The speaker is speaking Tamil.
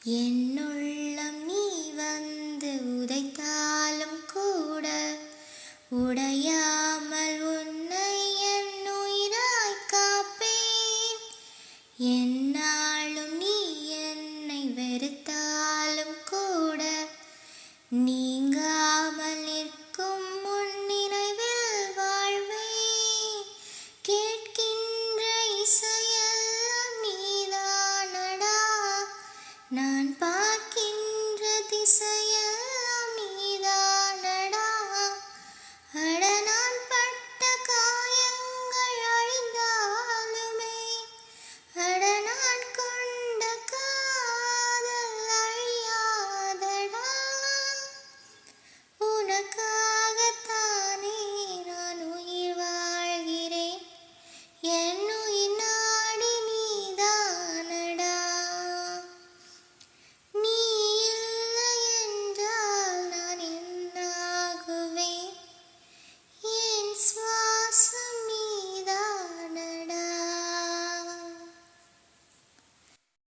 என்னுள்ளம் நீ வந்து உதைத்தாலும் கூட உடையாமல் உன்னை என் உயிராய் காப்பேன். என்னாலும் நீ என்னை வெறுத்தாலும் கூட நீங்காமல் நிற்கும் உன் நினைவில் வாழ்வேன். கேட்கின்ற இசையெல்லாம் நீதானடா, நான்